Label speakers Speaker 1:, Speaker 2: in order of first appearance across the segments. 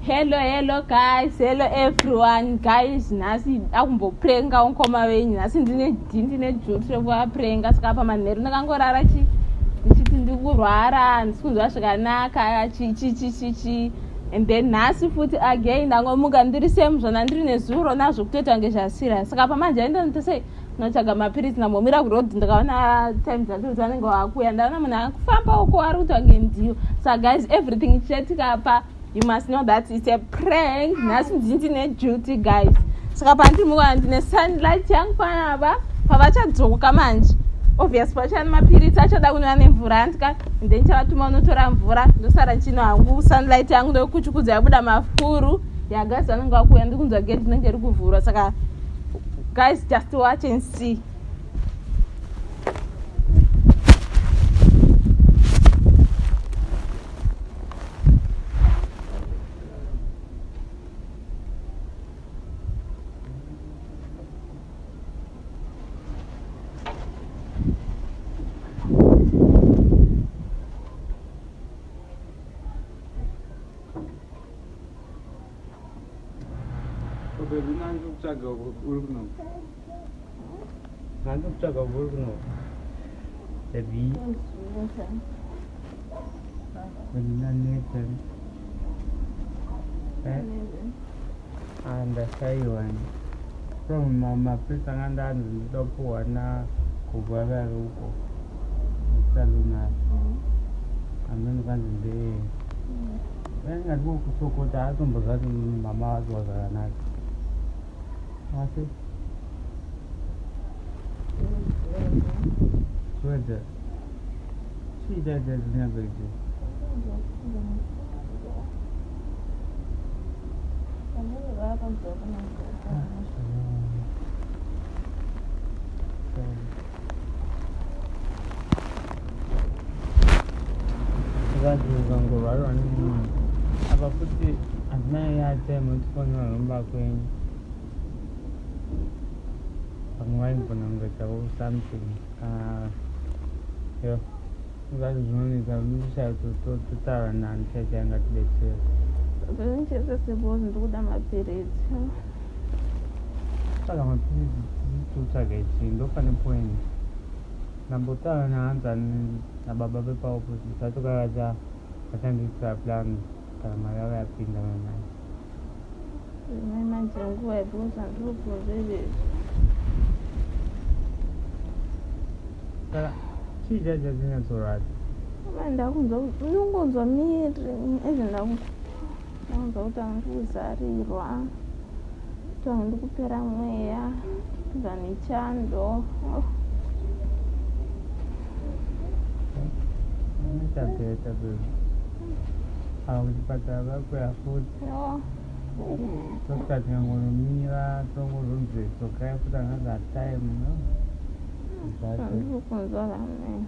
Speaker 1: Hello guys, hello everyone guys. Nhasi akumboprenga unkoma wenyu. Nhasi ndine juice rekuvaprenga saka pamanheru ndakangorara ndichiti ndikurwara, handisi kunzwa zvakanaka chi and then nhasi futi again ndangomuka ndiri same zvona ndiri nezuro nazvo kutoita kunge zvasira. Saka pamanje ndanditose notsvaga mapirisi ndambomira kuroad ndakaona time dzatiri vanenge vakuya ndaona munhu akufamba uko ari kuita kunge ndiyo. So guys, everything ichiitika pa you must know that it's a prank. Nhasi ndine duty guys. Saka pandirimuka ndine sunlight yangu panapa pavachadzoka manje. Obviously pachana mapirisi achada kunwa nemvura andika and then chavatuma unotora mvura ndosara chino hangu sunlight yangu ndokuchukudza yabuda mafuru yagazi vanenge vakuya ndikunzwa gate rinenge riri kuvhurwa. Saka guys, just watch and see.
Speaker 2: 난죽자가 울구노. 난죽자가 울구노. 대비. Beninanetan. Anda sayuan. From mama pisangan dan dopo na kubara ruko. Saluna. Amen kan de. Ngat bu kusoko ta tum bagat mama azwa na. Masih sudah sudah jadinya begitu. Kita juga ngurau ni apa putih ada yang ada mungkin orang bakuin. Ngayon po nang gataw something yo guys zoni da misa to tara nan che janga tete
Speaker 1: ben che se bozo nduda mapirisi
Speaker 2: sala mapirisi to tsage chindo pane point na botala na anzan na baba be pa oposi satu karaja atandi sa plan kama ya pinda na
Speaker 1: mama jangu e bozo nduko bebe.
Speaker 2: Chii jadinya sorati.
Speaker 1: Ndakunzwa unongonzwa miri ndakunzwa kuti andikuzarirwa kuti ndikupera mweya kuzane chando.
Speaker 2: Ndapeta bebe. Kuchipatara vakwera futi. Tokati ngangomira tongorunze tokaya futi another time no.
Speaker 1: Ndikunzwa lamwe.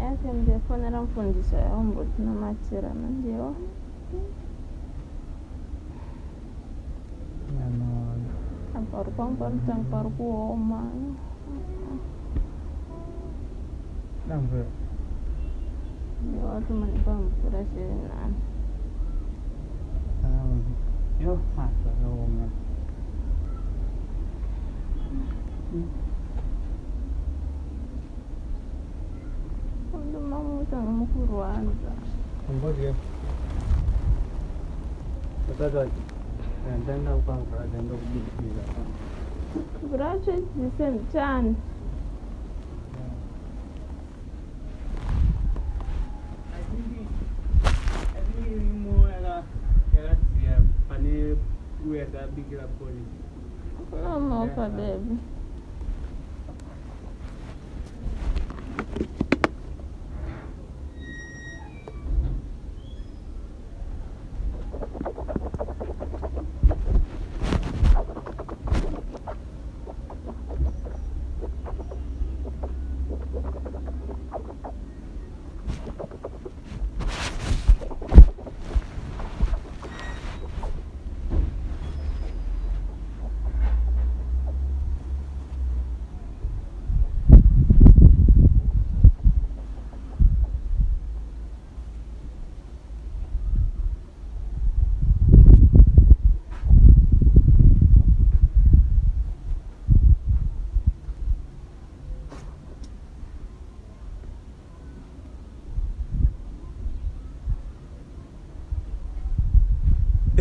Speaker 1: Ese mdefonera mfundisha yombo tunamatira nandiyo. Apa rupa kuoma.
Speaker 2: Nambe.
Speaker 1: Yo watu manipamvura shenani.
Speaker 2: Yo, masa ngomong.
Speaker 1: Quando mamo tanga kurwanza.
Speaker 2: Ngoje. Tata ndanda ukanga ndanda kubikira.
Speaker 1: Brache zisemtani.
Speaker 2: Where that big police.
Speaker 1: No, for baby.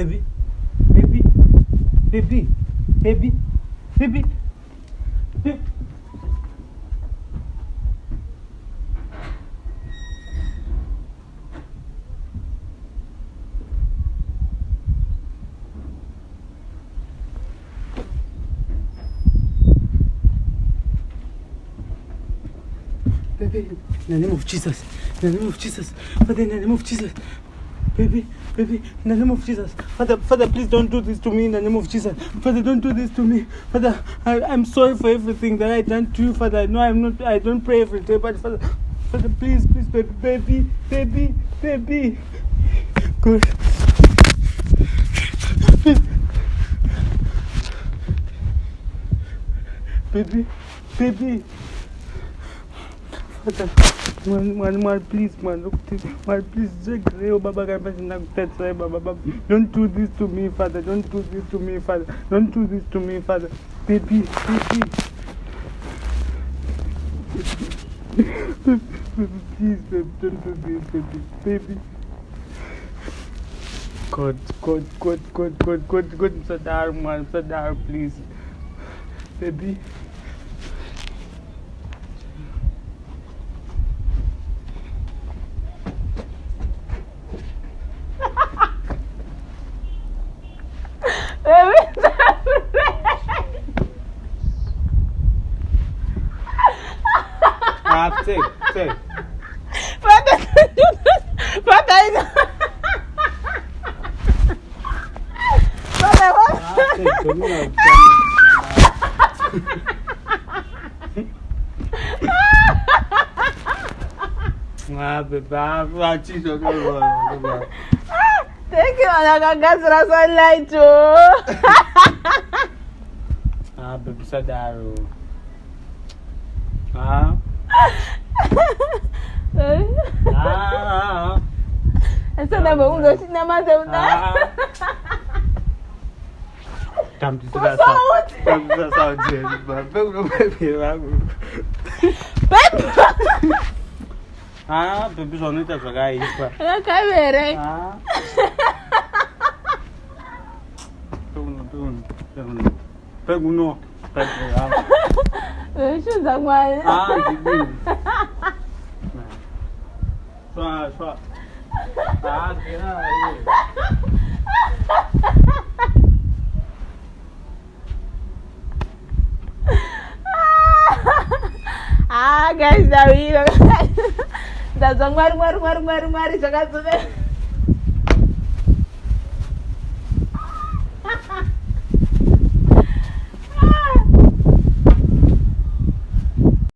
Speaker 2: Baby, baby, baby, baby, baby, baby. Baby, in the name of Jesus, in the name of Jesus, Father, in the name of Jesus, baby, baby, in the name of Jesus, Father, please don't do this to me, in the name of Jesus, Father, don't do this to me, Father, I'm sorry for everything that I done to you, Father, I know I don't pray every day, but Father, please, baby, good, baby. Man, please, man, look, man, please, Baba, don't do this to me, Father, don't do this to me, Father, don't do this to me, Father, baby, please, baby, don't do this, baby. God, Sadar, please, baby. Take.
Speaker 1: Father, Father, what? Thank you, Anagagazra sunlight.
Speaker 2: Baby Sadaro.
Speaker 1: Essa não é bom, não é mais eu não.
Speaker 2: Baby, só não está jogar isso.
Speaker 1: Eu quero ver, hein?
Speaker 2: Perguntou.
Speaker 1: Deixa eu usar mais.
Speaker 2: Só.
Speaker 1: Guys, da vida. Da zong maru, jogar tudo.